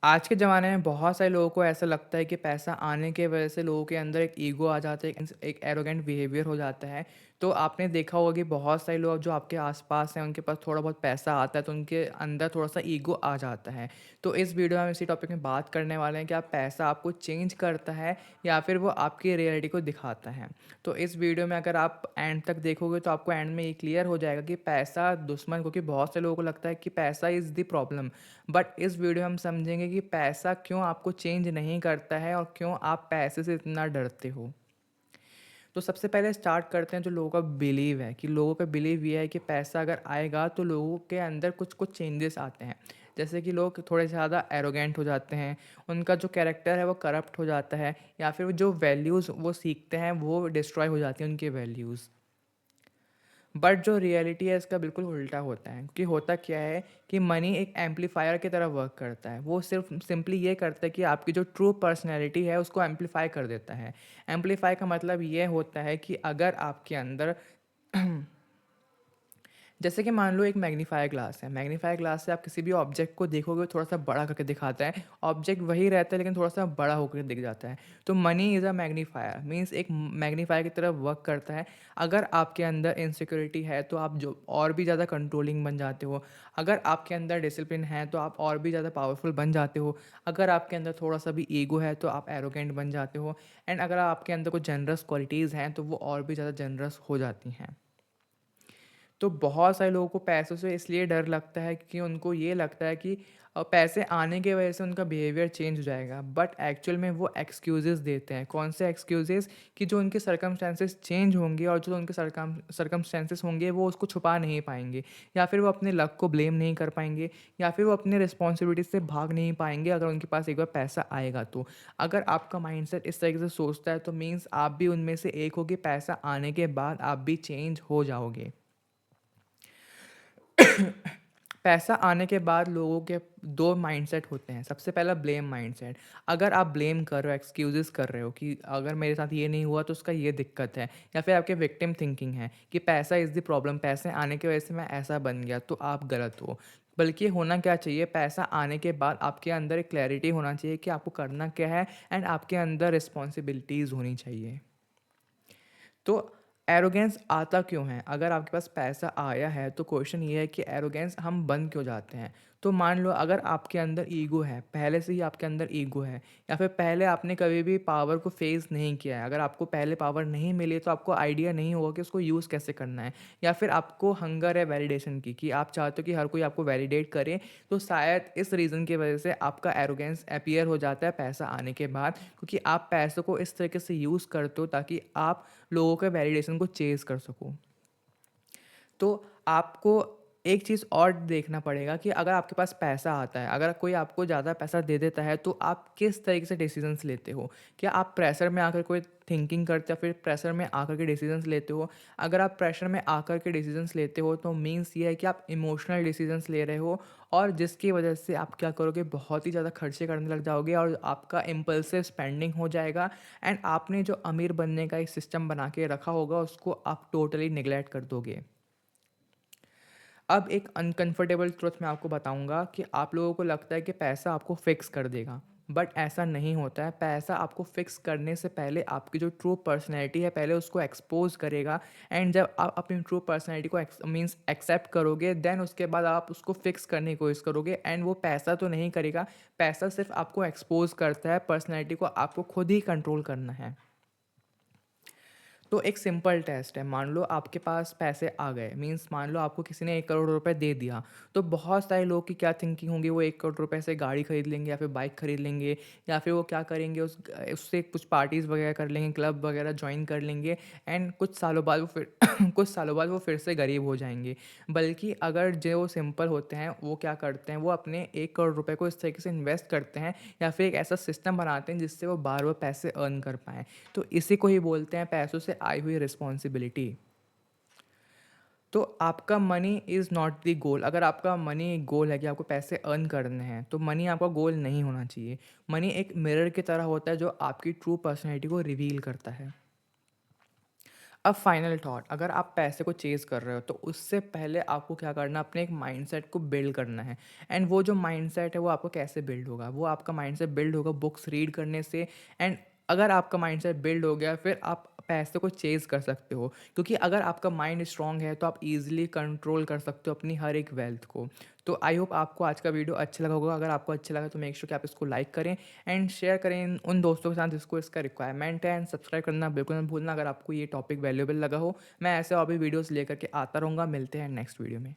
आज के ज़माने में बहुत सारे लोगों को ऐसा लगता है कि पैसा आने की वजह से लोगों के अंदर एक ईगो आ जाता है, एक एरोगेंट बिहेवियर हो जाता है। तो आपने देखा होगा कि बहुत सारे लोग जो आपके आसपास हैं, उनके पास थोड़ा बहुत पैसा आता है, तो उनके अंदर थोड़ा-सा ईगो आ जाता है। तो इस वीडियो में हम इसी टॉपिक में बात करने वाले हैं कि आप पैसा आपको चेंज करता है या फिर वो आपकी रियलिटी को दिखाता है। तो इस वीडियो में अगर आप एंड तक देखोगे तो आपको एंड में ये क्लियर हो जाएगा कि पैसा दुश्मन, क्योंकि बहुत से लोगों को लगता है कि पैसा इज़ द प्रॉब्लम। बट इस वीडियो में हम समझेंगे कि पैसा क्यों आपको चेंज नहीं करता है और क्यों आप पैसे से इतना डरते हो। तो सबसे पहले स्टार्ट करते हैं जो लोगों का बिलीव है, कि लोगों का बिलीव ये है कि पैसा अगर आएगा तो लोगों के अंदर कुछ कुछ चेंजेस आते हैं। जैसे कि लोग थोड़े ज़्यादा एरोगेंट हो जाते हैं, उनका जो कैरेक्टर है वो करप्ट हो जाता है, या फिर जो वैल्यूज़ वो सीखते हैं वो डिस्ट्रॉय हो जाती हैं उनकी वैल्यूज़। बट जो रियलिटी है इसका बिल्कुल उल्टा होता है, क्योंकि होता क्या है कि मनी एक एम्पलीफायर की तरह वर्क करता है। वो सिर्फ सिंपली ये करता है कि आपकी जो ट्रू पर्सनैलिटी है उसको एम्पलीफाई कर देता है। एम्पलीफाई का मतलब ये होता है कि अगर आपके अंदर जैसे कि मान लो एक मैग्नीफायर ग्लास है। मैग्नीफायर ग्लास से आप किसी भी ऑब्जेक्ट को देखोगे थोड़ा सा बड़ा करके दिखाता है। ऑब्जेक्ट वही रहता है लेकिन थोड़ा सा बड़ा होकर दिख जाता है। तो money is a magnifier, means एक मैग्नीफायर की तरह वर्क करता है। अगर आपके अंदर इनसिक्योरिटी है तो आप जो और भी ज़्यादा कंट्रोलिंग बन जाते हो। अगर आपके अंदर डिसिप्लिन है तो आप और भी ज़्यादा पावरफुल बन जाते हो। अगर आपके अंदर थोड़ा सा भी ईगो है तो आप एरोगेंट बन जाते हो। एंड अगर आपके अंदर कुछ जनरस क्वालिटीज़ हैं तो वो और भी ज़्यादा जनरस हो जाती हैं। तो बहुत सारे लोगों को पैसों से इसलिए डर लगता है क्योंकि उनको ये लगता है कि पैसे आने की वजह से उनका बिहेवियर चेंज हो जाएगा। बट एक्चुअल में वो एक्सक्यूज़ेस देते हैं। कौन से एक्सक्यूज़ेस? कि जो उनके सर्कमस्टेंसेस चेंज होंगे और जो उनके सर्कमस्टेंसेस होंगे वो उसको छुपा नहीं पाएंगे, या फिर वो अपने लक को ब्लेम नहीं कर पाएंगे, या फिर वो अपने रिस्पॉन्सिबिलिटी से भाग नहीं पाएंगे अगर उनके पास एक बार पैसा आएगा तो। अगर आपका माइंडसेट इस तरीके से सोचता है तो मीन्स आप भी उनमें से एक हो कि पैसा आने के बाद आप भी चेंज हो जाओगे। पैसा आने के बाद लोगों के दो माइंडसेट होते हैं। सबसे पहला ब्लेम माइंडसेट। अगर आप ब्लेम कर रहे हो, एक्सक्यूजेस कर रहे हो कि अगर मेरे साथ ये नहीं हुआ तो उसका ये दिक्कत है, या फिर आपके विक्टिम थिंकिंग है कि पैसा इज़ द प्रॉब्लम, पैसे आने की वजह से मैं ऐसा बन गया, तो आप गलत हो। बल्कि होना क्या चाहिए, पैसा आने के बाद आपके अंदर एक क्लैरिटी होना चाहिए कि आपको करना क्या है, एंड आपके अंदर रिस्पॉन्सिबिलिटीज़ होनी चाहिए। तो एरोगेंस आता क्यों है? अगर आपके पास पैसा आया है तो क्वेश्चन ये है कि एरोगेंस हम बन क्यों जाते हैं? तो मान लो अगर आपके अंदर ईगो है, पहले से ही आपके अंदर ईगो है, या फिर पहले आपने कभी भी पावर को फेस नहीं किया है। अगर आपको पहले पावर नहीं मिली तो आपको आइडिया नहीं होगा कि उसको यूज़ कैसे करना है, या फिर आपको हंगर है वैलिडेशन की, कि आप चाहते हो कि हर कोई आपको वैलिडेट करे। तो शायद इस रीज़न की वजह से आपका एरोगेंस अपीयर हो जाता है पैसा आने के बाद, क्योंकि आप पैसों को इस तरीके से यूज़ करते हो ताकि आप लोगों के वैलिडेशन को चेज़ कर सको। तो आपको एक चीज़ और देखना पड़ेगा कि अगर आपके पास पैसा आता है, अगर कोई आपको ज़्यादा पैसा दे देता है तो आप किस तरीके से डिसीजंस लेते हो? क्या आप प्रेशर में आकर कोई थिंकिंग करते हो, फिर प्रेशर में आकर के डिसीजंस लेते हो? अगर आप प्रेशर में आकर के डिसीजंस लेते हो तो मीन्स ये है कि आप इमोशनल डिसीजंस ले रहे हो, और जिसकी वजह से आप क्या करोगे, बहुत ही ज़्यादा खर्चे करने लग जाओगे और आपका इम्पल्सिव स्पेंडिंग हो जाएगा। एंड आपने जो अमीर बनने का एक सिस्टम बना के रखा होगा उसको आप टोटली निग्लेक्ट कर दोगे। अब एक अनकंफर्टेबल ट्रुथ मैं आपको बताऊंगा कि आप लोगों को लगता है कि पैसा आपको फिक्स कर देगा, बट ऐसा नहीं होता है। पैसा आपको फिक्स करने से पहले आपकी जो ट्रू पर्सनैलिटी है पहले उसको एक्सपोज करेगा। एंड जब आप अपनी ट्रू पर्सनैलिटी को मीन्स एक्सेप्ट करोगे, देन उसके बाद आप उसको फिक्स करने की कोशिश करोगे, एंड वो पैसा तो नहीं करेगा। पैसा सिर्फ आपको एक्सपोज करता है, पर्सनैलिटी को आपको खुद ही कंट्रोल करना है। तो एक सिंपल टेस्ट है। मान लो आपके पास पैसे आ गए, मीन्स मान लो आपको किसी ने 1 करोड़ रुपए दे दिया। तो बहुत सारे लोग की क्या थिंकिंग होंगी, वो 1 करोड़ रुपए से गाड़ी खरीद लेंगे या फिर बाइक खरीद लेंगे, या फिर वो क्या करेंगे, उससे कुछ पार्टीज़ वगैरह कर लेंगे, क्लब वगैरह ज्वाइन कर लेंगे। एंड कुछ सालों बाद वो फिर कुछ सालों बाद वो फिर से गरीब हो जाएंगे। बल्कि अगर जो सिंपल होते हैं वो क्या करते हैं, वो अपने 1 करोड़ रुपए को इस तरीके से इन्वेस्ट करते हैं, या फिर एक ऐसा सिस्टम बनाते हैं जिससे वो बार बार पैसे अर्न कर पाएँ। तो इसी को ही बोलते हैं पैसों से आई हुई रिस्पॉन्सिबिलिटी। तो आपका money is not the goal. अगर आपका मनी एक गोल है कि आपको पैसे अर्न करने हैं तो मनी आपका गोल नहीं होना चाहिए। मनी एक मिरर की तरह होता है जो आपकी ट्रू पर्सनैलिटी को रिवील करता है। अब फाइनल थॉट, अगर आप पैसे को चेज़ कर रहे हो तो उससे पहले आपको क्या करना है, अपने एक माइंडसेट को बिल्ड करना है। एंड वो जो माइंडसेट है वो आपको कैसे बिल्ड होगा, वो आपका माइंडसेट बिल्ड होगा बुक्स रीड करने से। एंड अगर आपका माइंडसेट बिल्ड हो गया फिर आप पैसे को चेज़ कर सकते हो, क्योंकि अगर आपका माइंड स्ट्रांग है तो आप इजीली कंट्रोल कर सकते हो अपनी हर एक वेल्थ को। तो आई होप आपको आज का वीडियो अच्छा लगा होगा। अगर आपको अच्छा लगा तो मेक श्योर कि आप इसको लाइक करें एंड शेयर करें उन दोस्तों के साथ जिसको इसका रिक्वायरमेंट है। एंड सब्सक्राइब करना बिल्कुल मत भूलना अगर आपको ये टॉपिक वैल्यूएबल लगा हो। मैं ऐसे और भी वीडियोस लेकर के आता रहूँगा। मिलते हैं नेक्स्ट वीडियो में।